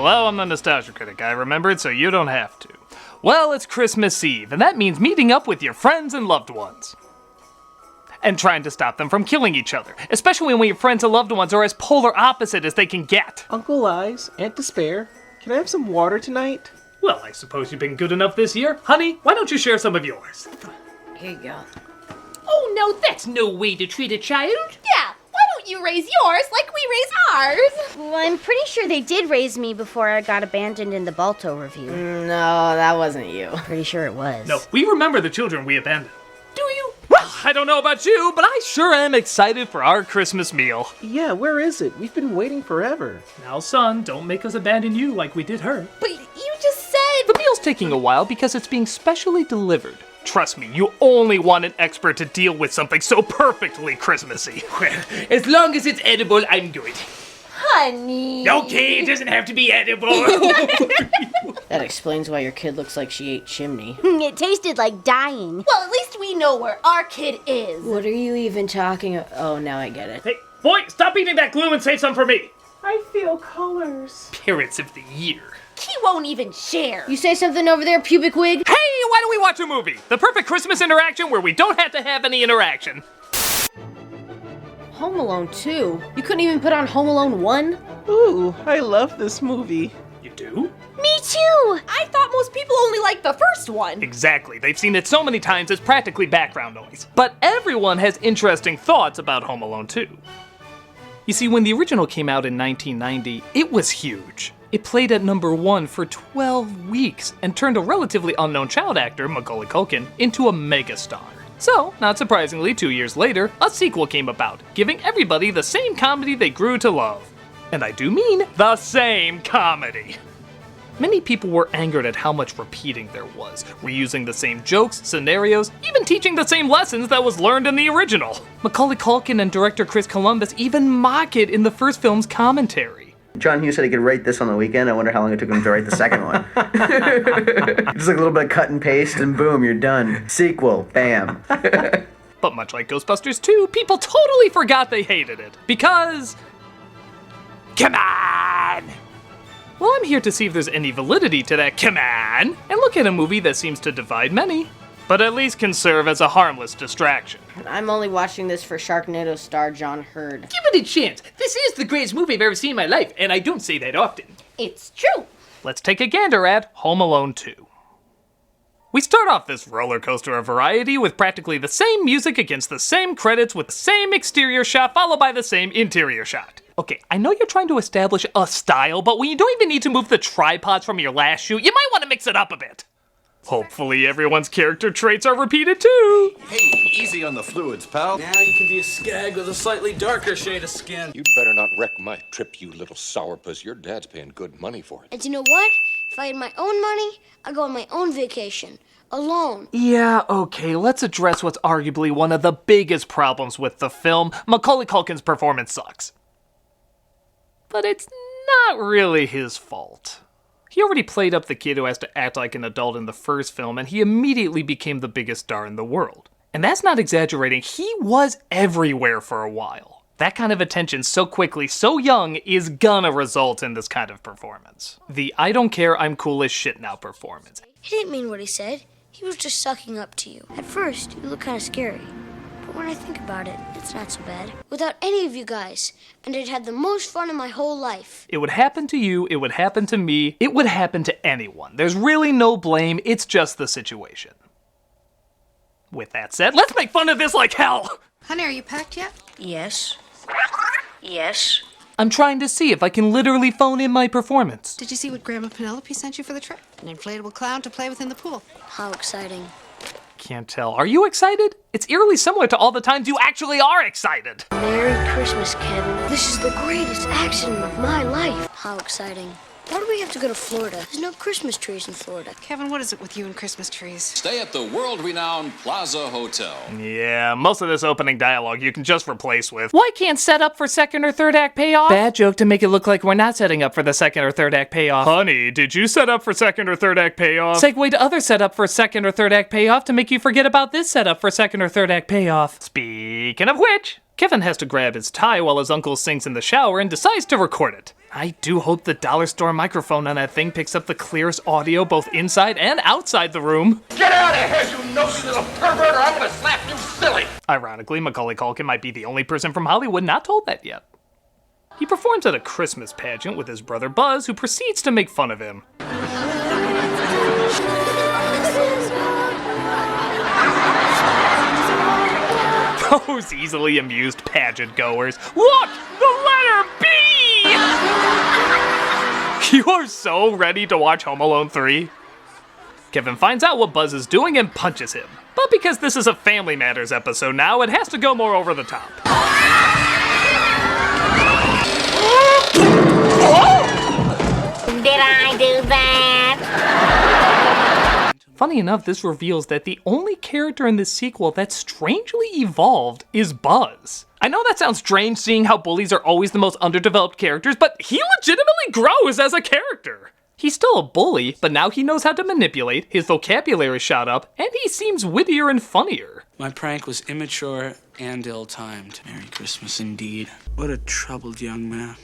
Hello, I'm the Nostalgia Critic. I remembered, so you don't have to. Well, it's Christmas Eve, and that means meeting up with your friends and loved ones. And trying to stop them from killing each other, especially when your friends and loved ones are as polar opposite as they can get. Uncle Eyes, Aunt Despair, can I have some water tonight? Well, I suppose you've been good enough this year. Honey, why don't you share some of yours? Here you go. Oh, no, that's no way to treat a child. Yeah, why don't you raise yours like we raise ours? Well, I'm pretty sure they did raise me before I got abandoned in the Balto review. No, that wasn't you. Pretty sure it was. No, we remember the children we abandoned. Do you? Well, I don't know about you, but I sure am excited for our Christmas meal. Yeah, where is it? We've been waiting forever. Now, son, don't make us abandon you like we did her. But you just said... The meal's taking a while because it's being specially delivered. Trust me, you only want an expert to deal with something so perfectly Christmassy. Well, as long as it's edible, I'm good. Honey. Okay, it doesn't have to be edible. That explains why your kid looks like she ate chimney. It tasted like dying. Well, at least we know where our kid is. What are you even talking about? Oh, now I get it. Hey, boy, stop eating that glue and save some for me. I feel colors. Parents of the year. He won't even share. You say something over there, pubic wig? Hey, why don't we watch a movie? The perfect Christmas interaction where we don't have to have any interaction. Home Alone 2? You couldn't even put on Home Alone 1? Ooh, I love this movie. You do? Me too! I thought most people only liked the first one. Exactly. They've seen it so many times it's practically background noise. But everyone has interesting thoughts about Home Alone 2. You see, when the original came out in 1990, it was huge. It played at #1 for 12 weeks and turned a relatively unknown child actor, Macaulay Culkin, into a megastar. So, not surprisingly, 2 years later, a sequel came about, giving everybody the same comedy they grew to love. And I do mean the same comedy. Many people were angered at how much repeating there was, reusing the same jokes, scenarios, even teaching the same lessons that was learned in the original. Macaulay Culkin and director Chris Columbus even mock it in the first film's commentary. John Hughes said he could write this on the weekend. I wonder how long it took him to write the second one. Just like a little bit of cut and paste and boom, you're done. Sequel, bam. But much like Ghostbusters 2, people totally forgot they hated it. Because... come on! Well, I'm here to see if there's any validity to that come on, and look at a movie that seems to divide many, but at least can serve as a harmless distraction. I'm only watching this for Sharknado star John Hurd. Give it a chance. This is the greatest movie I've ever seen in my life, and I don't say that often. It's true. Let's take a gander at Home Alone 2. We start off this roller coaster of variety with practically the same music against the same credits with the same exterior shot followed by the same interior shot. Okay, I know you're trying to establish a style, but when you don't even need to move the tripods from your last shoot, you might want to mix it up a bit. Hopefully everyone's character traits are repeated too. Hey, easy on the fluids, pal. Now you can be a skag with a slightly darker shade of skin. You'd better not wreck my trip, you little sourpuss. Your dad's paying good money for it. And you know what? If I had my own money, I'd go on my own vacation. Alone. Yeah, okay, let's address what's arguably one of the biggest problems with the film. Macaulay Culkin's performance sucks. But it's not really his fault. He already played up the kid who has to act like an adult in the first film, and he immediately became the biggest star in the world. And that's not exaggerating, he was everywhere for a while. That kind of attention so quickly, so young, is gonna result in this kind of performance. The I don't care, I'm cool as shit now performance. He didn't mean what he said. He was just sucking up to you. At first, you look kind of scary. But when I think about it, it's not so bad. Without any of you guys, and I'd had the most fun in my whole life. It would happen to you, it would happen to me, it would happen to anyone. There's really no blame, it's just the situation. With that said, let's make fun of this like hell! Honey, are you packed yet? Yes. Yes. I'm trying to see if I can literally phone in my performance. Did you see what Grandma Penelope sent you for the trip? An inflatable clown to play with in the pool. How exciting. Can't tell. Are you excited? It's eerily similar to all the times you actually are excited. Merry Christmas, Kevin. This is the greatest accident of my life. How exciting. Why do we have to go to Florida? There's no Christmas trees in Florida. Kevin, what is it with you and Christmas trees? Stay at the world-renowned Plaza Hotel. Yeah, most of this opening dialogue you can just replace with, why can't set up for second or third act payoff? Bad joke to make it look like we're not setting up for the second or third act payoff. Honey, did you set up for second or third act payoff? Segue to other setup for second or third act payoff to make you forget about this setup for second or third act payoff. Speaking of which, Kevin has to grab his tie while his uncle sings in the shower and decides to record it. I do hope the dollar store microphone on that thing picks up the clearest audio both inside and outside the room. Get out of here, you nosy little pervert, or I'm gonna slap you silly! Ironically, Macaulay Culkin might be the only person from Hollywood not told that yet. He performs at a Christmas pageant with his brother Buzz, who proceeds to make fun of him. Those easily amused pageant goers. Look! The letter B! You are so ready to watch Home Alone 3. Kevin finds out what Buzz is doing and punches him. But because this is a Family Matters episode now, it has to go more over the top. Did I do that? Funny enough, this reveals that the only character in this sequel that's strangely evolved is Buzz. I know that sounds strange seeing how bullies are always the most underdeveloped characters, but he legitimately grows as a character. He's still a bully, but now he knows how to manipulate, his vocabulary shot up, and he seems wittier and funnier. My prank was immature and ill-timed. Merry Christmas indeed. What a troubled young man.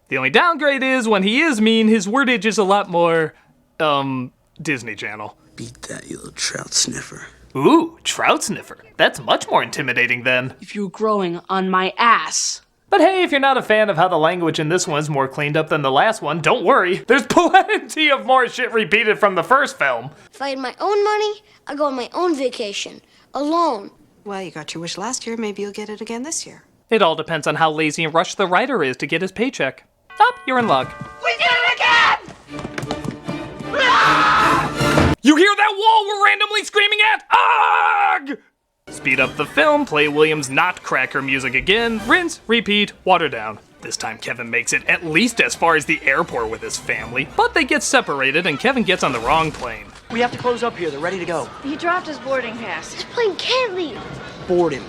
The only downgrade is, when he is mean, his wordage is a lot more, Disney Channel. Beat that, you little trout sniffer. Ooh, trout sniffer. That's much more intimidating then. If you're growing on my ass. But hey, if you're not a fan of how the language in this one's more cleaned up than the last one, don't worry. There's plenty of more shit repeated from the first film. If I had my own money, I'd go on my own vacation. Alone. Well, you got your wish last year. Maybe you'll get it again this year. It all depends on how lazy and rushed the writer is to get his paycheck. Up, you're in luck. We did it again! You hear that wall we're randomly screaming at? Ugh! Speed up the film, play Williams' Nutcracker music again, rinse, repeat, water down. This time Kevin makes it at least as far as the airport with his family, but they get separated and Kevin gets on the wrong plane. We have to close up here. They're ready to go. He dropped his boarding pass. This plane can't leave. Board him.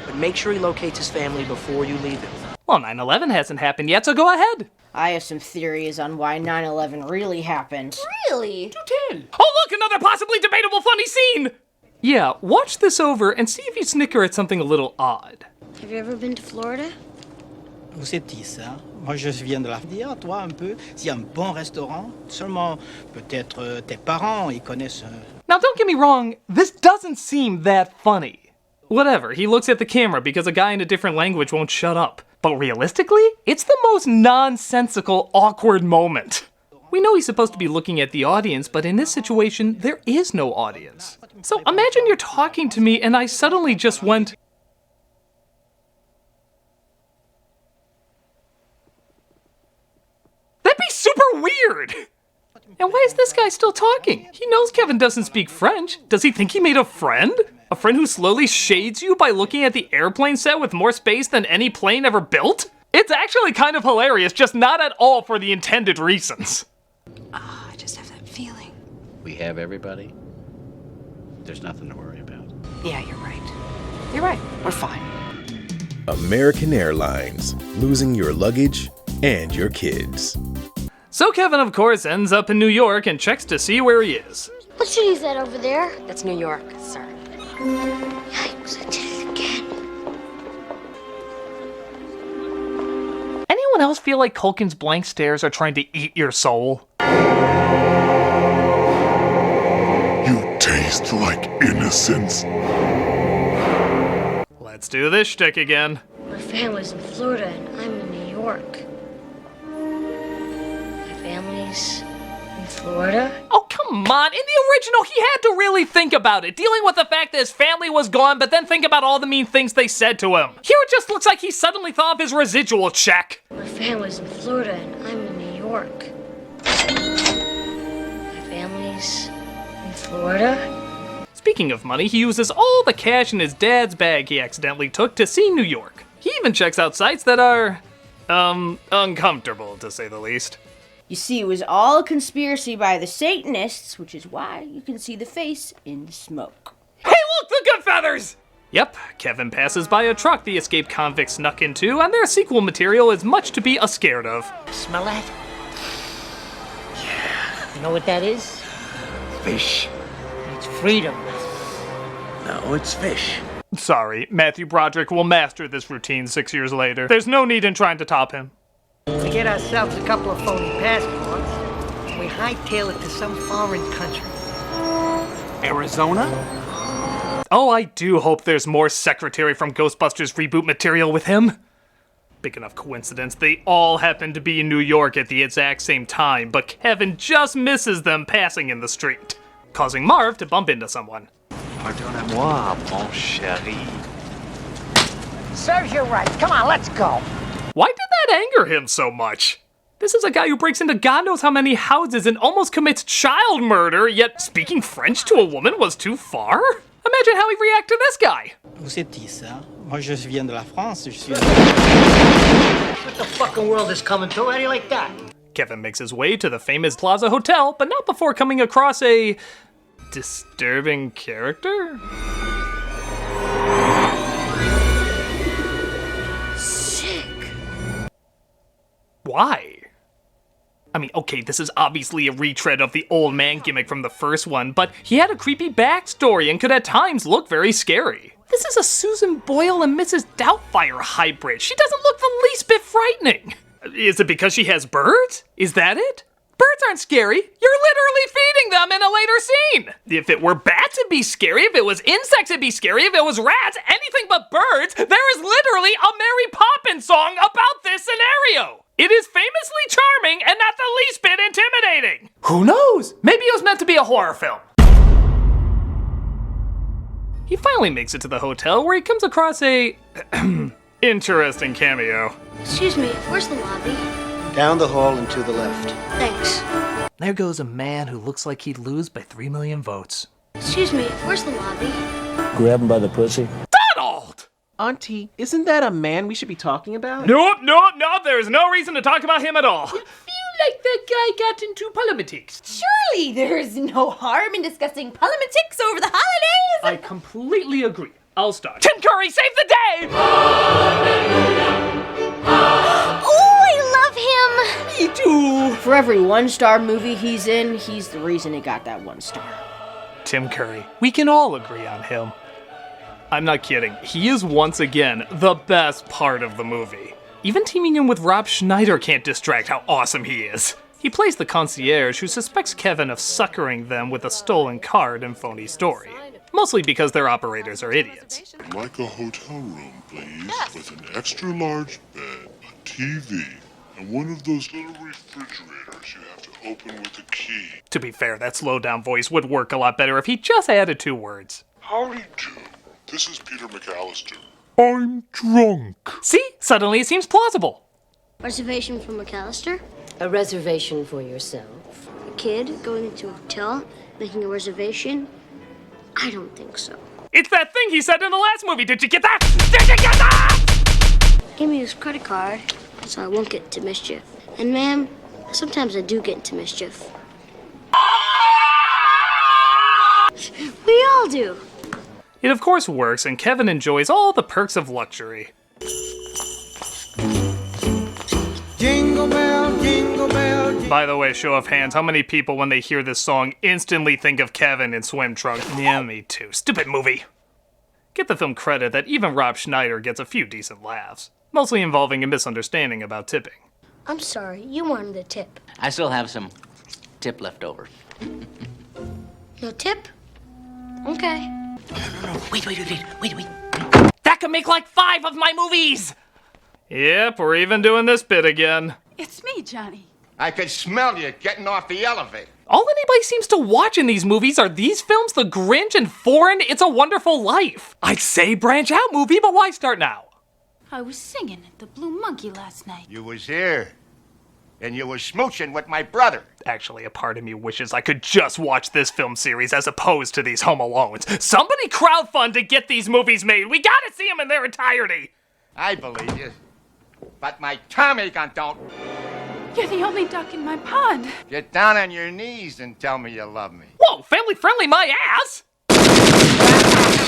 But make sure he locates his family before you leave him. Well, 9/11 hasn't happened yet, so go ahead. I have some theories on why 9/11 really happened. Really? Oh look, another possibly debatable funny scene! Yeah, watch this over and see if you snicker at something a little odd. Have you ever been to Florida? Où c'est petit ça? Moi je viens de la dire, toi un peu, s'il y a un bon restaurant, seulement peut-être tes parents ils connaissent. Now don't get me wrong, this doesn't seem that funny. Whatever, he looks at the camera because a guy in a different language won't shut up. But realistically, it's the most nonsensical, awkward moment. We know he's supposed to be looking at the audience, but in this situation, there is no audience. So imagine you're talking to me and I suddenly just went... That'd be super weird! And why is this guy still talking? He knows Kevin doesn't speak French. Does he think he made a friend? A friend who slowly shades you by looking at the airplane set with more space than any plane ever built? It's actually kind of hilarious, just not at all for the intended reasons. Oh, I just have that feeling. We have everybody. There's nothing to worry about. Yeah, you're right. You're right. We're fine. American Airlines, losing your luggage and your kids. So Kevin, of course, ends up in New York and checks to see where he is. What city is that over there? That's New York, sir. Yikes, I did it again. Anyone else feel like Culkin's blank stares are trying to eat your soul? You taste like innocence. Let's do this shtick again. My family's in Florida and I'm in New York. My family's in Florida? Oh, come on. In the original, he had to really think about it, dealing with the fact that his family was gone, but then think about all the mean things they said to him. Here it just looks like he suddenly thought of his residual check. My family's in Florida and I'm in New York. My family's in Florida? Speaking of money, he uses all the cash in his dad's bag he accidentally took to see New York. He even checks out sites that are, uncomfortable, to say the least. You see, it was all a conspiracy by the Satanists, which is why you can see the face in the smoke. Hey, look, the good feathers! Yep, Kevin passes by a truck the escaped convict snuck into, and their sequel material is much to be scared of. Smell that? Yeah. You know what that is? Fish. It's freedom. No, it's fish. Sorry, Matthew Broderick will master this routine 6 years later. There's no need in trying to top him. We get ourselves a couple of phony passports. We hightail it to some foreign country. Arizona? Oh, I do hope there's more Secretary from Ghostbusters reboot material with him. Big enough coincidence they all happen to be in New York at the exact same time, but Kevin just misses them passing in the street, causing Marv to bump into someone. Pardonnez-moi, mon chéri. Serves you right. Come on, let's go. Why did that anger him so much? This is a guy who breaks into God knows how many houses and almost commits child murder, yet speaking French to a woman was too far? Imagine how he'd react to this guy. Vous êtes qui, ça? Moi, je viens de la France. Je suis... What the fucking world is coming to? How do you like that? Kevin makes his way to the famous Plaza Hotel, but not before coming across a disturbing character? Sick. Why? I mean, okay, this is obviously a retread of the old man gimmick from the first one, but he had a creepy backstory and could at times look very scary. This is a Susan Boyle and Mrs. Doubtfire hybrid. She doesn't look the least bit frightening. Is it because she has birds? Is that it? Birds aren't scary. You're literally feeding them in a later scene. If it were bats, it'd be scary. If it was insects, it'd be scary. If it was rats, anything but birds, there is literally a Mary Poppins song about this scenario. It is famously charming and not the least bit intimidating. Who knows? Maybe it was meant to be a horror film. He finally makes it to the hotel where he comes across a interesting cameo. Excuse me, where's the lobby? Down the hall and to the left. Thanks. There goes a man who looks like he'd lose by 3 million votes. Excuse me, where's the lobby? Grab him by the pussy. Donald! Auntie, isn't that a man we should be talking about? Nope, there's no reason to talk about him at all. Feel like that guy got into politics. Surely there's no harm in discussing politics over the holidays. I completely agree. I'll start. Tim Curry, save the day! Oh, I love him! Me too! For every 1-star movie he's in, he's the reason he got that 1 star. Tim Curry. We can all agree on him. I'm not kidding. He is once again the best part of the movie. Even teaming in with Rob Schneider can't distract how awesome he is. He plays the concierge who suspects Kevin of suckering them with a stolen card and phony story. Mostly because their operators are idiots. Like a hotel room, please, with an extra large bed, a TV, and one of those little refrigerators you have to open with a key. To be fair, that slowed-down voice would work a lot better if he just added 2 words. Howdy do. This is Peter McAllister. I'm drunk. See? Suddenly it seems plausible. Reservation for McAllister? A reservation for yourself. A kid going into a hotel, making a reservation? I don't think so. It's that thing he said in the last movie. Did you get that? Did you get that? Give me his credit card so I won't get into mischief. And ma'am, sometimes I do get into mischief. We all do. It of course works, and Kevin enjoys all the perks of luxury. Jingle bell, jingle bell. By the way, show of hands, how many people when they hear this song instantly think of Kevin in swim trunks? Yeah, me too. Stupid movie. Get the film credit that even Rob Schneider gets a few decent laughs, mostly involving a misunderstanding about tipping. I'm sorry, you wanted a tip. I still have some tip left over. No tip? Okay. No. Wait. That could make like 5 of my movies! Yep, we're even doing this bit again. It's me, Johnny. I could smell you getting off the elevator. All anybody seems to watch in these movies are these films, The Grinch and Foreign, It's a Wonderful Life. I'd say branch out movie, but why start now? I was singing at the Blue Monkey last night. You was here. And you was smooching with my brother. Actually, a part of me wishes I could just watch this film series as opposed to these Home Alones. Somebody crowdfund to get these movies made. We gotta see them in their entirety. I believe you. But my Tommy gun don't. You're the only duck in my pond. Get down on your knees and tell me you love me. Whoa, family friendly my ass!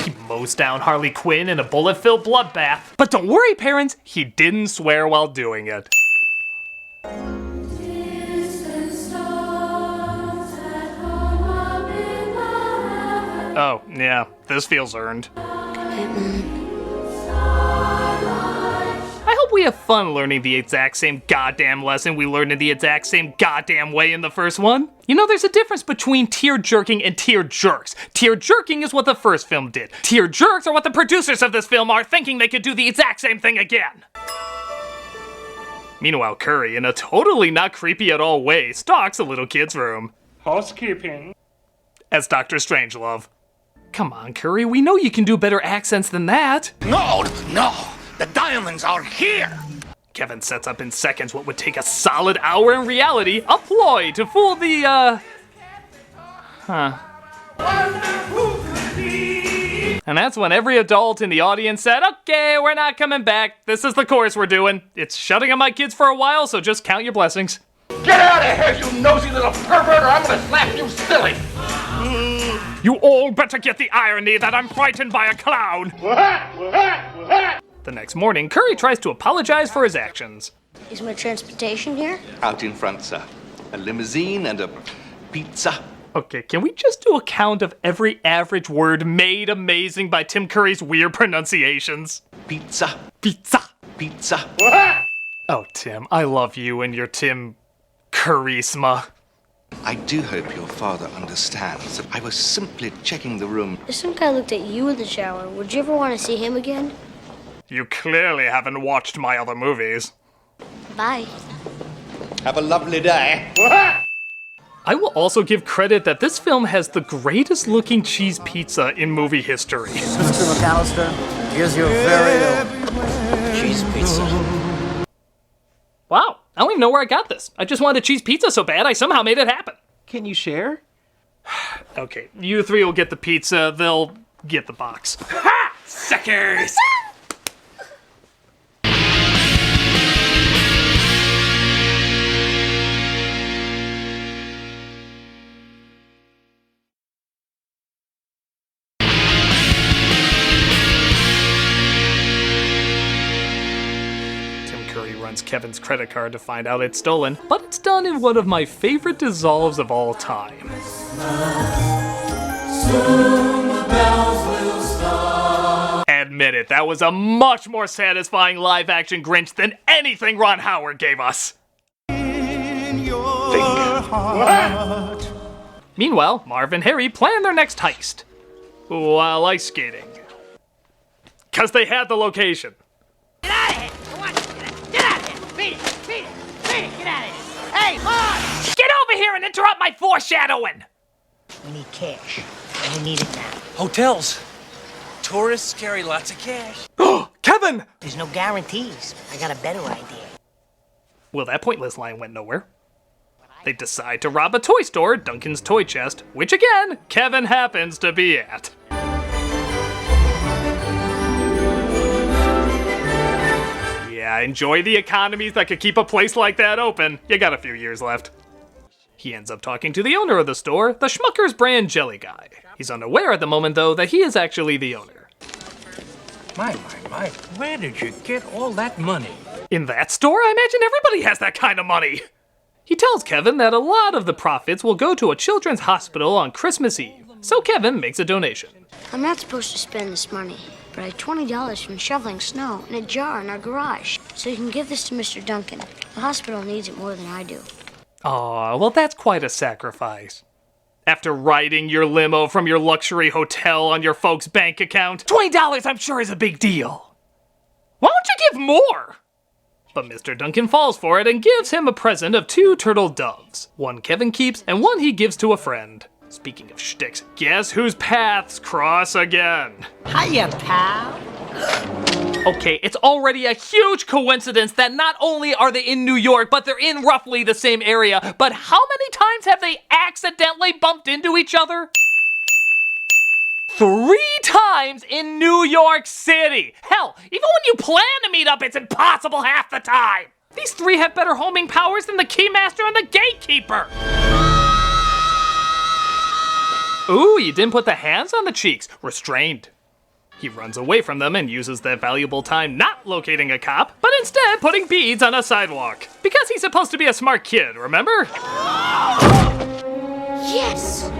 He mows down Harley Quinn in a bullet-filled bloodbath. But don't worry, parents, he didn't swear while doing it. Oh, yeah, this feels earned. I hope we have fun learning the exact same goddamn lesson we learned in the exact same goddamn way in the first one? You know, there's a difference between tear-jerking and tear-jerks. Tear-jerking is what the first film did. Tear-jerks are what the producers of this film are, thinking they could do the exact same thing again. Meanwhile, Curry, in a totally not creepy at all way, stalks a little kid's room. Housekeeping. As Dr. Strangelove. Come on, Curry, we know you can do better accents than that. No! The diamonds are here! Kevin sets up in seconds what would take a solid hour in reality, a ploy to fool the, And that's when every adult in the audience said, okay, we're not coming back. This is the course we're doing. It's shutting up my kids for a while, so just count your blessings. Get out of here, you nosy little pervert, or I'm gonna slap you silly! You all better get the irony that I'm frightened by a clown. The next morning, Curry tries to apologize for his actions. Is my transportation here? Out in front, sir. A limousine and a pizza. Okay, can we just do a count of every average word made amazing by Tim Curry's weird pronunciations? Pizza. Pizza. Pizza. Oh, Tim, I love you and your Tim Charisma. I do hope your father understands that I was simply checking the room. If some guy looked at you in the shower, would you ever want to see him again? You clearly haven't watched my other movies. Bye. Have a lovely day. I will also give credit that this film has the greatest looking cheese pizza in movie history. Mr. McAllister, here's your very own cheese pizza. Wow, I don't even know where I got this. I just wanted a cheese pizza so bad I somehow made it happen. Can you share? Okay, you three will get the pizza, they'll get the box. Ha! Suckers! Runs Kevin's credit card to find out it's stolen, but it's done in one of my favorite dissolves of all time. Admit it, that was a much more satisfying live-action Grinch than anything Ron Howard gave us. Meanwhile, Marv and Harry plan their next heist while ice skating. 'Cause they had the location. Get out of here! Come on, get out of here! Beat it! Get out of here! Hey, Mom! Get over here and interrupt my foreshadowing! We need cash. And we need it now. Hotels. Tourists carry lots of cash. Kevin! There's no guarantees. I got a better idea. Well, that pointless line went nowhere. They decide to rob a toy store, Duncan's Toy Chest, which again, Kevin happens to be at. Yeah, enjoy the economies that could keep a place like that open. You got a few years left. He ends up talking to the owner of the store, the Schmucker's brand jelly guy. He's unaware at the moment, though, that he is actually the owner. My, where did you get all that money? In that store? I imagine everybody has that kind of money. He tells Kevin that a lot of the profits will go to a children's hospital on Christmas Eve, so Kevin makes a donation. I'm not supposed to spend this money, but I have $20 from shoveling snow in a jar in our garage, so you can give this to Mr. Duncan. The hospital needs it more than I do. Aw, well that's quite a sacrifice. After riding your limo from your luxury hotel on your folks' bank account, $20 I'm sure is a big deal. Why don't you give more? But Mr. Duncan falls for it and gives him a present of 2 turtle doves. One Kevin keeps and one he gives to a friend. Speaking of shticks, guess whose paths cross again? Hiya, pal. Okay, it's already a huge coincidence that not only are they in New York, but they're in roughly the same area. But how many times have they accidentally bumped into each other? 3 times in New York City! Hell, even when you plan to meet up, it's impossible half the time! These 3 have better homing powers than the Keymaster and the Gatekeeper! Ooh, you didn't put the hands on the cheeks. Restrained. He runs away from them and uses that valuable time not locating a cop, but instead putting beads on a sidewalk. Because he's supposed to be a smart kid, remember? Yes!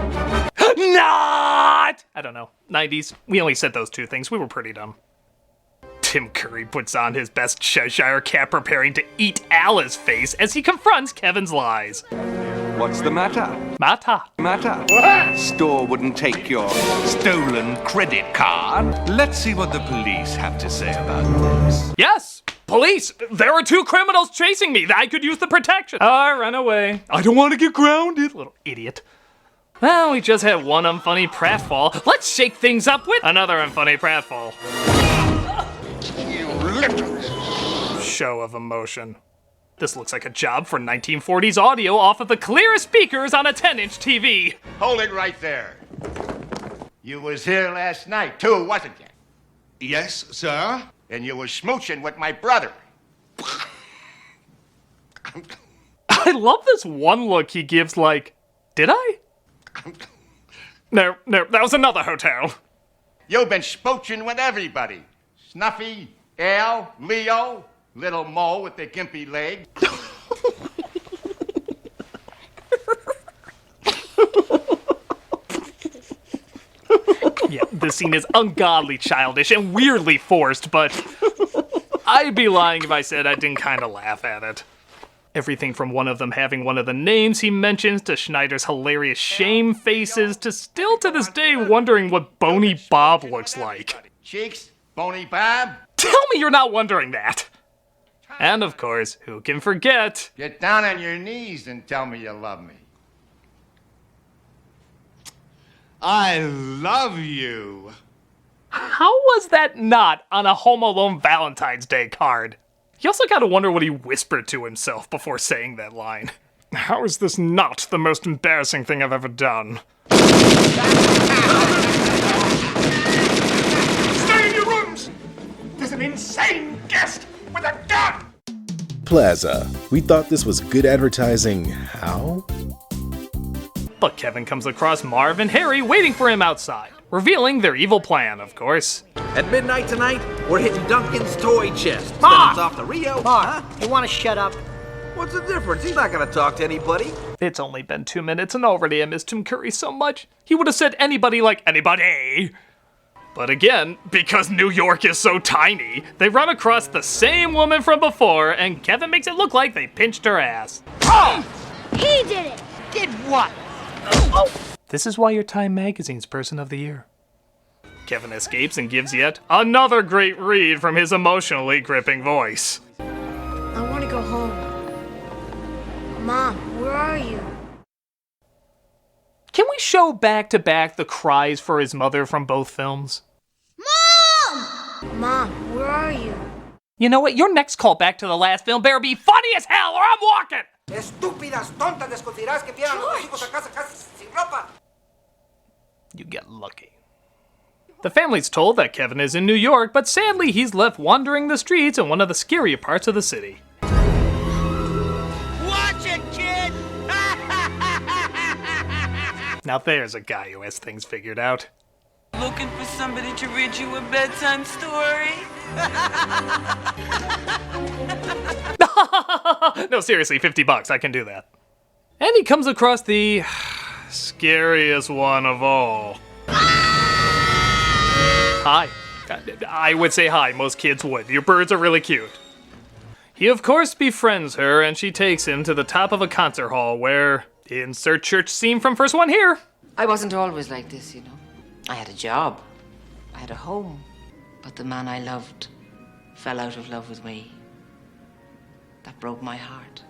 Not! I don't know. 90s. We only said those 2 things. We were pretty dumb. Tim Curry puts on his best Cheshire cat preparing to eat Alice's face as he confronts Kevin's lies. What's the matter? Matter. What? Store wouldn't take your stolen credit card. Let's see what the police have to say about this. Yes! Police! There are 2 criminals chasing me. I could use the protection. Run away. I don't want to get grounded. Little idiot. Well, we just had one unfunny pratfall. Let's shake things up with another unfunny pratfall. You little show of emotion. This looks like a job for 1940s audio off of the clearest speakers on a 10-inch TV. Hold it right there. You was here last night, too, wasn't you? Yes, sir? And you was smooching with my brother. I love this one look he gives like, did I? No, that was another hotel. You've been spooching with everybody. Snuffy, Al, Leo, little Mo with the gimpy leg. Yeah, this scene is ungodly childish and weirdly forced, but I'd be lying if I said I didn't kind of laugh at it. Everything from one of them having one of the names he mentions, to Schneider's hilarious shame faces, to still to this day wondering what Bony Bob looks like. Cheeks, Bony Bob. Tell me you're not wondering that! And of course, who can forget? Get down on your knees and tell me you love me. I love you. How was that not on a Home Alone Valentine's Day card? You also gotta wonder what he whispered to himself before saying that line. How is this not the most embarrassing thing I've ever done? Stay in your rooms! There's an insane guest with a gun! Plaza. We thought this was good advertising. How? But Kevin comes across Marv and Harry waiting for him outside, revealing their evil plan, of course. At midnight tonight, we're hitting Duncan's toy chest. Ma! Spin us off to Rio. Ma, you want to shut up? What's the difference? He's not gonna talk to anybody. It's only been 2 minutes and already I missed Tim Curry so much. He would have said anybody like anybody. But again, because New York is so tiny, they run across the same woman from before, and Kevin makes it look like they pinched her ass. Oh! He did it! Did what? This is why you're Time Magazine's Person of the Year. Kevin escapes and gives yet another great read from his emotionally gripping voice. I want to go home. Mom, where are you? Can we show back-to-back the cries for his mother from both films? Mom! Mom, where are you? You know what? Your next call back to the last film better be funny as hell or I'm walking! Estúpidas, tontas, desconsideradas que pierdan los hijos a casa casi sin ropa. You get lucky. The family's told that Kevin is in New York, but sadly he's left wandering the streets in one of the scarier parts of the city. Watch it, kid! Now there's a guy who has things figured out. Looking for somebody to read you a bedtime story? No, seriously, $50, I can do that. And he comes across the scariest one of all. Hi. I would say hi, most kids would. Your birds are really cute. He of course befriends her, and she takes him to the top of a concert hall where, insert church scene from first one here. I wasn't always like this, you know. I had a job. I had a home. But the man I loved fell out of love with me. That broke my heart.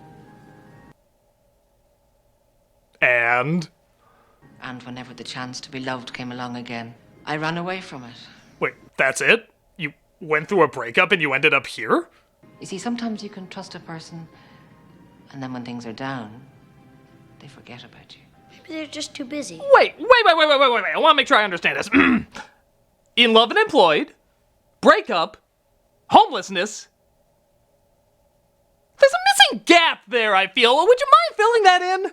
And whenever the chance to be loved came along again, I ran away from it. Wait, that's it? You went through a breakup and you ended up here? You see, sometimes you can trust a person, and then when things are down, they forget about you. Maybe they're just too busy. Wait. I want to make sure I understand this. In love and employed, breakup, homelessness. There's a missing gap there, I feel. Would you mind filling that in?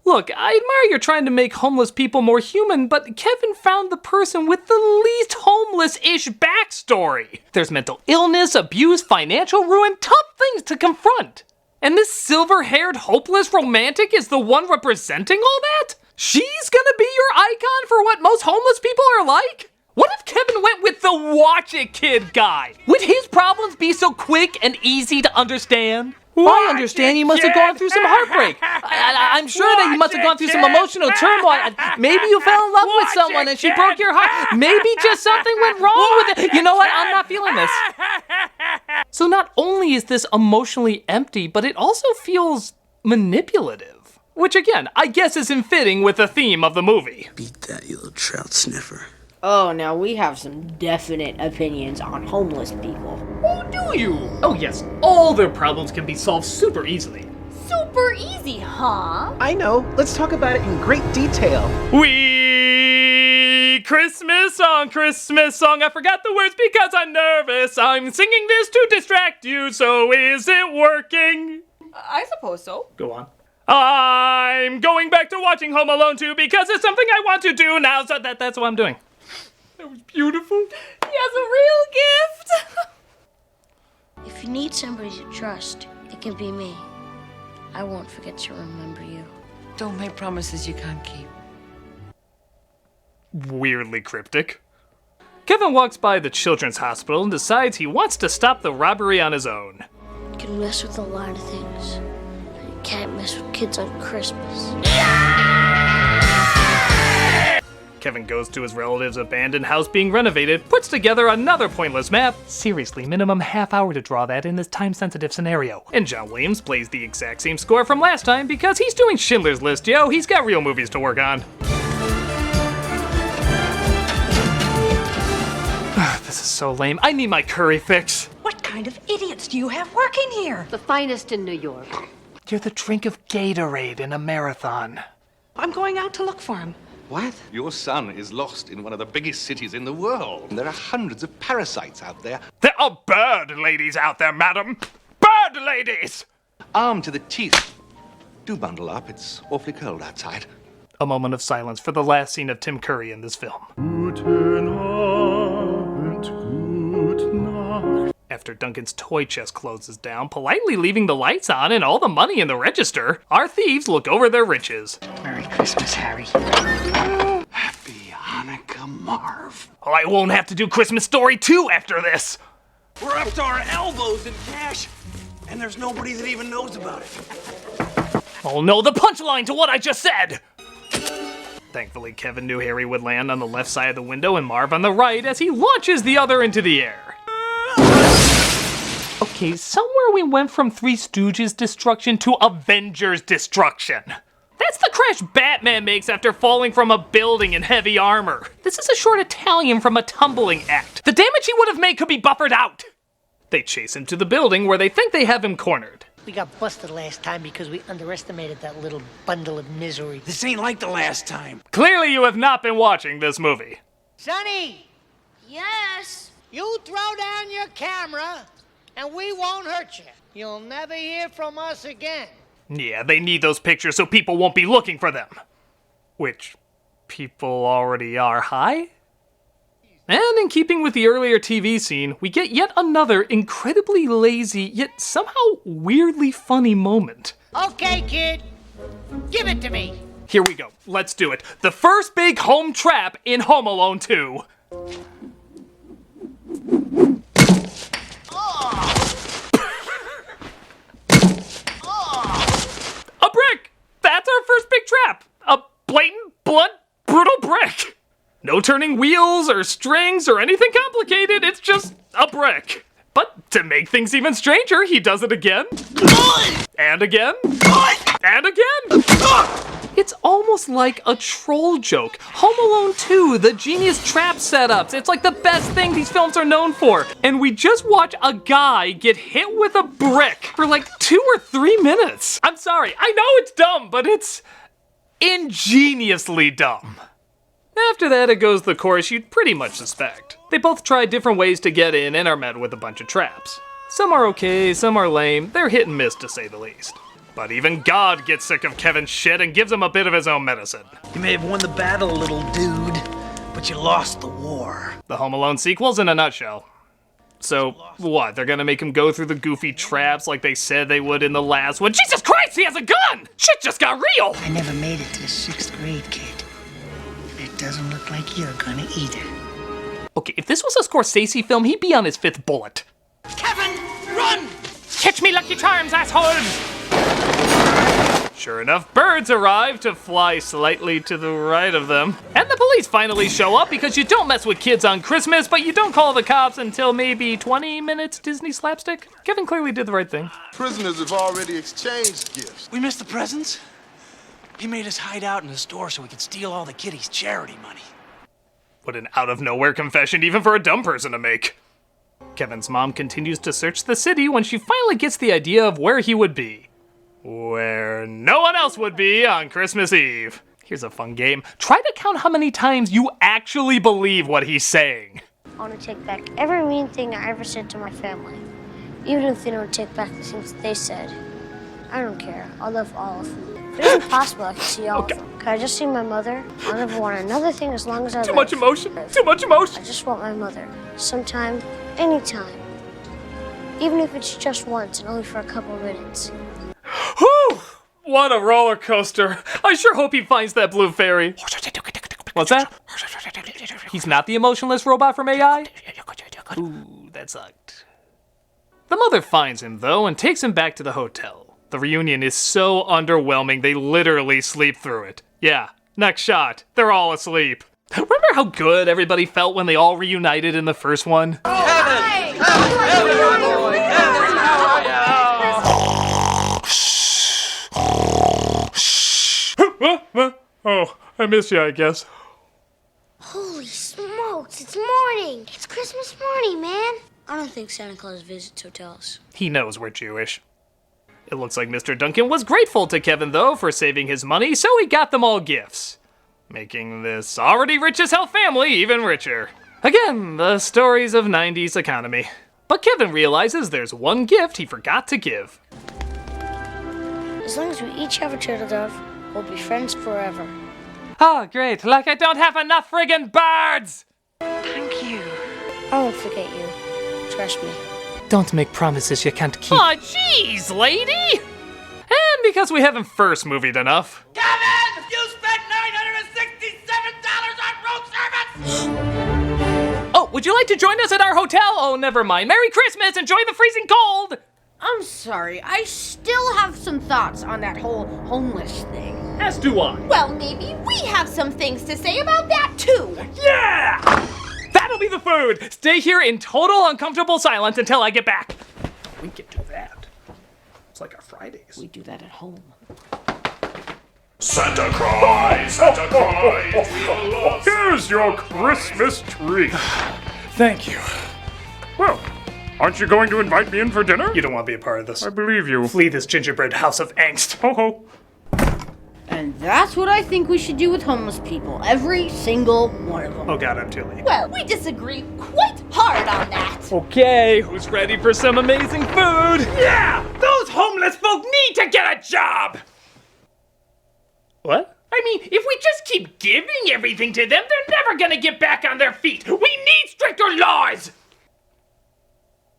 Look, I admire you're trying to make homeless people more human, but Kevin found the person with the least homeless-ish backstory. There's mental illness, abuse, financial ruin, tough things to confront. And this silver-haired, hopeless romantic is the one representing all that? She's gonna be your icon for what most homeless people are like? What if Kevin went with the Watch It Kid guy? Would his problems be so quick and easy to understand? I understand you must have gone through some heartbreak. I'm sure that you must have gone through some emotional turmoil. Maybe you fell in love with someone and she broke your heart. Maybe just something went wrong with it. You know what? I'm not feeling this. So not only is this emotionally empty, but it also feels manipulative. Which again, I guess is in fitting with the theme of the movie. Beat that, you little trout sniffer. Oh, now we have some definite opinions on homeless people. Oh, do you? Oh yes, all their problems can be solved super easily. Super easy, huh? I know. Let's talk about it in great detail. We Christmas song, I forgot the words because I'm nervous. I'm singing this to distract you, so is it working? I suppose so. Go on. I'm going back to watching Home Alone 2 because it's something I want to do now, so that's what I'm doing. That was beautiful. He has a real gift. If you need somebody to trust, it can be me. I won't forget to remember you. Don't make promises you can't keep. Weirdly cryptic. Kevin walks by the children's hospital and decides he wants to stop the robbery on his own. You can mess with a lot of things. But you can't mess with kids on Christmas. Kevin goes to his relative's abandoned house being renovated, puts together another pointless map. Seriously, minimum half hour to draw that in this time-sensitive scenario. And John Williams plays the exact same score from last time because he's doing Schindler's List, yo. He's got real movies to work on. This is so lame. I need my curry fix. What kind of idiots do you have working here? The finest in New York. You're the drink of Gatorade in a marathon. I'm going out to look for him. What? Your son is lost in one of the biggest cities in the world. There are hundreds of parasites out there. There are bird ladies out there, madam. Bird ladies! Armed to the teeth. Do bundle up, it's awfully cold outside. A moment of silence for the last scene of Tim Curry in this film. After Duncan's toy chest closes down, politely leaving the lights on and all the money in the register, our thieves look over their riches. Merry Christmas, Harry. Happy Hanukkah, Marv. Oh, I won't have to do Christmas Story 2 after this. We're up to our elbows in cash, and there's nobody that even knows about it. Oh no, the punchline to what I just said! Thankfully, Kevin knew Harry would land on the left side of the window and Marv on the right as he launches the other into the air. Okay, somewhere we went from Three Stooges destruction to Avengers destruction. That's the crash Batman makes after falling from a building in heavy armor. This is a short Italian from a tumbling act. The damage he would have made could be buffered out. They chase him to the building where they think they have him cornered. We got busted last time because we underestimated that little bundle of misery. This ain't like the last time. Clearly you have not been watching this movie. Sonny! Yes? You throw down your camera and we won't hurt you. You'll never hear from us again. Yeah, they need those pictures so people won't be looking for them. Which people already are. Hi? And in keeping with the earlier TV scene, we get yet another incredibly lazy, yet somehow weirdly funny moment. Okay, kid. Give it to me. Here we go. Let's do it. The first big home trap in Home Alone 2. A brick! That's our first big trap! A blatant, blunt, brutal brick! No turning wheels or strings or anything complicated, it's just a brick. But to make things even stranger, he does it again. And again. And again. It's almost like a troll joke. Home Alone 2, the genius trap setups. It's like the best thing these films are known for. And we just watch a guy get hit with a brick for like 2 or 3 minutes. I'm sorry, I know it's dumb, but it's ingeniously dumb. After that, it goes the course you'd pretty much suspect. They both try different ways to get in and are met with a bunch of traps. Some are okay, some are lame. They're hit and miss, to say the least. But even God gets sick of Kevin's shit and gives him a bit of his own medicine. You may have won the battle, little dude, but you lost the war. The Home Alone sequel's in a nutshell. So, what, they're gonna make him go through the goofy traps like they said they would in the last one? Jesus Christ, he has a gun! Shit just got real! I never made it to 6th grade, kid. It doesn't look like you're gonna either. Okay, if this was a Scorsese film, he'd be on his 5th bullet. Kevin, run! Catch me, Lucky Charms, assholes! Sure enough, birds arrive to fly slightly to the right of them. And the police finally show up because you don't mess with kids on Christmas, but you don't call the cops until maybe 20 minutes Disney slapstick. Kevin clearly did the right thing. Prisoners have already exchanged gifts. We missed the presents? He made us hide out in the store so we could steal all the kiddies' charity money. What an out-of-nowhere confession, even for a dumb person to make. Kevin's mom continues to search the city when she finally gets the idea of where he would be. Where no one else would be on Christmas Eve. Here's a fun game. Try to count how many times you actually believe what he's saying. I want to take back every mean thing I ever said to my family. Even if they don't take back the things that they said. I don't care. I'll love all of them. If it isn't possible, I can see all of them. Can I just see my mother? I'll never want another thing as long as I live. Too much emotion. Too much emotion. I just want my mother. Sometime, anytime. Even if it's just once and only for a couple minutes. Whew! What a roller coaster. I sure hope he finds that blue fairy. What's that? He's not the emotionless robot from AI? Ooh, that sucked. The mother finds him, though, and takes him back to the hotel. The reunion is so underwhelming, they literally sleep through it. Yeah, next shot. They're all asleep. Remember how good everybody felt when they all reunited in the first one? Oh, I miss you, I guess. Holy smokes, it's morning. It's Christmas morning, man. I don't think Santa Claus visits hotels. He knows we're Jewish. It looks like Mr. Duncan was grateful to Kevin, though, for saving his money, so he got them all gifts, making this already rich-as-hell family even richer. Again, the stories of 90s economy. But Kevin realizes there's one gift he forgot to give. As long as we each have a turtle dove, we'll be friends forever. Oh, great. Like I don't have enough friggin' birds! Thank you. I won't forget you. Trust me. Don't make promises you can't keep. Aw, jeez, lady! And because we haven't first movied enough. Kevin! You spent $967 on road service! Oh, would you like to join us at our hotel? Oh, never mind. Merry Christmas! Enjoy the freezing cold! I'm sorry, I still have some thoughts on that whole homeless thing. As do I. Well, maybe we have some things to say about that, too. Yeah! That'll be the food! Stay here in total uncomfortable silence until I get back. We can do that. It's like our Fridays. We do that at home. Santa Claus! Santa Claus! Here's your Christmas tree. Thank you. Well, aren't you going to invite me in for dinner? You don't want to be a part of this. I believe you. Flee this gingerbread house of angst. Ho ho. And that's what I think we should do with homeless people. Every single one of them. Oh god, I'm too late. Well, we disagree quite hard on that. Okay, who's ready for some amazing food? Yeah! Those homeless folk need to get a job! What? I mean, if we just keep giving everything to them, they're never gonna get back on their feet. We need stricter laws!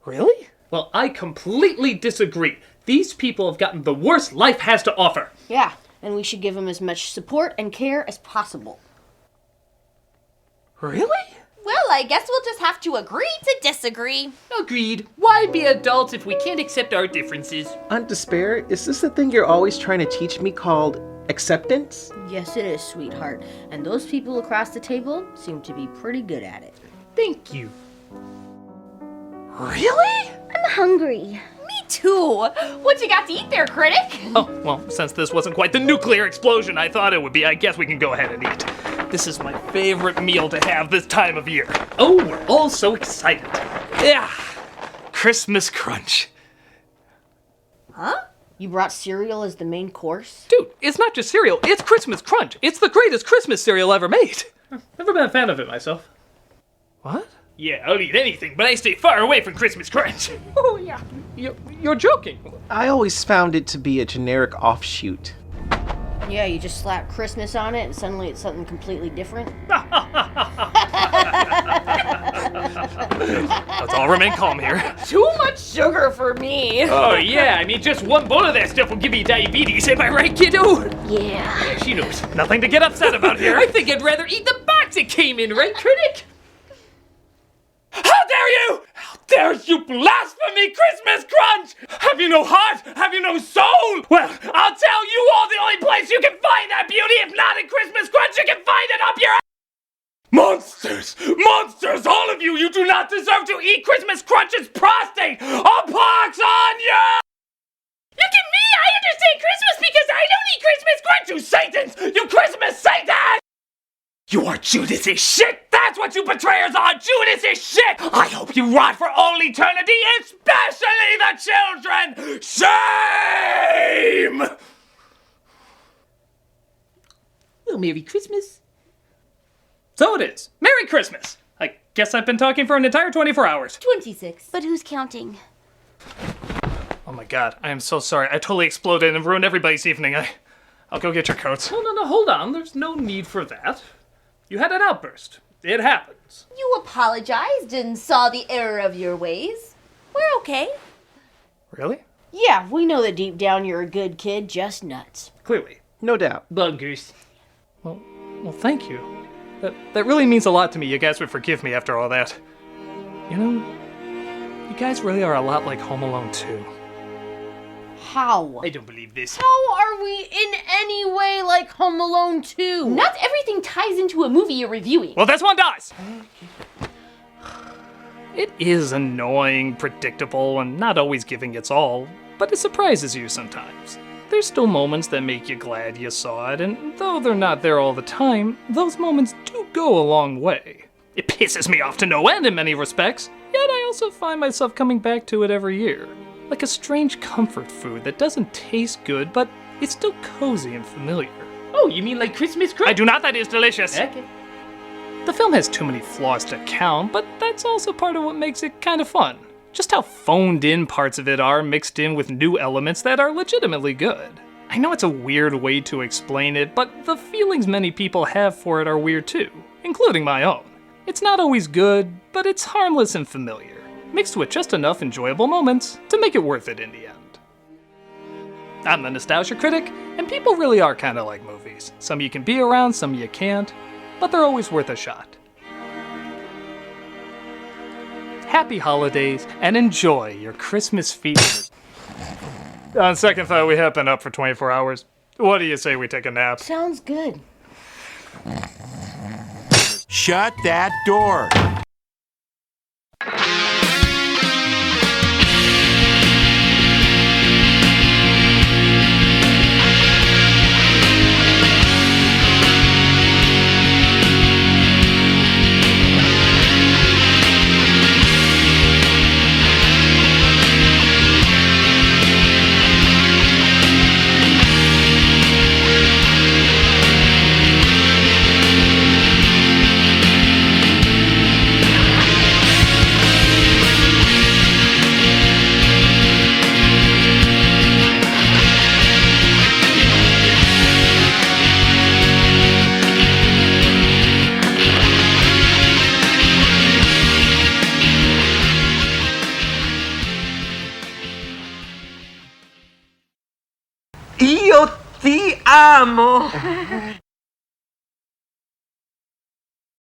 Really? Well, I completely disagree. These people have gotten the worst life has to offer. Yeah, and we should give them as much support and care as possible. Really? Well, I guess we'll just have to agree to disagree. Agreed. Why be adults if we can't accept our differences? Aunt Despair, is this the thing you're always trying to teach me called acceptance? Yes, it is, sweetheart. And those people across the table seem to be pretty good at it. Thank you. Really? I'm hungry. Me too. What you got to eat there, Critic? Oh, well, since this wasn't quite the nuclear explosion I thought it would be, I guess we can go ahead and eat. This is my favorite meal to have this time of year. Oh, we're all so excited. Yeah, Christmas crunch. Huh? You brought cereal as the main course? Dude, it's not just cereal, it's Christmas crunch. It's the greatest Christmas cereal ever made. Never been a fan of it myself. What? Yeah, I'll eat anything, but I stay far away from Christmas crunch. Oh, yeah. You're joking. I always found it to be a generic offshoot. Yeah, you just slap Christmas on it and suddenly it's something completely different. Let's all remain calm here. Too much sugar for me. Oh, yeah, I mean, just one bowl of that stuff will give you diabetes, am I right, kiddo? Yeah. She knows. Nothing to get upset about here. I think I'd rather eat the box it came in, right, Critic? you? How dare you blasphemy Christmas crunch? Have you no heart? Have you no soul? Well, I'll tell you all, the only place you can find that beauty, if not in Christmas crunch, you can find it up your... Monsters! Monsters! All of you! You do not deserve to eat Christmas crunch's prostate! A pox on you! Look at me! I understand Christmas because I don't eat Christmas crunch, you Satans! You Christmas Satan! You are Judas' shit! That's what you betrayers are! Judas' shit! I hope you rot for all eternity, especially the children! Shame! Well, Merry Christmas. So it is. Merry Christmas! I guess I've been talking for an entire 24 hours. 26. But who's counting? Oh my god, I am so sorry. I totally exploded and ruined everybody's evening. I'll go get your coats. No, hold on. There's no need for that. You had an outburst. It happens. You apologized and saw the error of your ways. We're okay. Really? Yeah, we know that deep down you're a good kid, just nuts. Clearly. No doubt. Buggers. Well, thank you. That really means a lot to me. You guys would forgive me after all that. You know, you guys really are a lot like Home Alone 2. How? I don't believe this. How are we in any way like Home Alone 2? Not everything ties into a movie you're reviewing. Well, this one does! It is annoying, predictable, and not always giving its all, but it surprises you sometimes. There's still moments that make you glad you saw it, and though they're not there all the time, those moments do go a long way. It pisses me off to no end in many respects, yet I also find myself coming back to it every year. Like a strange comfort food that doesn't taste good, but it's still cozy and familiar. Oh, you mean like Christmas crunch? I do not, that is delicious. Okay. The film has too many flaws to count, but that's also part of what makes it kind of fun. Just how phoned in parts of it are mixed in with new elements that are legitimately good. I know it's a weird way to explain it, but the feelings many people have for it are weird too, including my own. It's not always good, but it's harmless and familiar, mixed with just enough enjoyable moments to make it worth it in the end. I'm the Nostalgia Critic, and people really are kind of like movies. Some you can be around, some you can't, but they're always worth a shot. Happy holidays, and enjoy your Christmas feast. On second thought, we have been up for 24 hours. What do you say we take a nap? Sounds good. Shut that door. Io ti amo!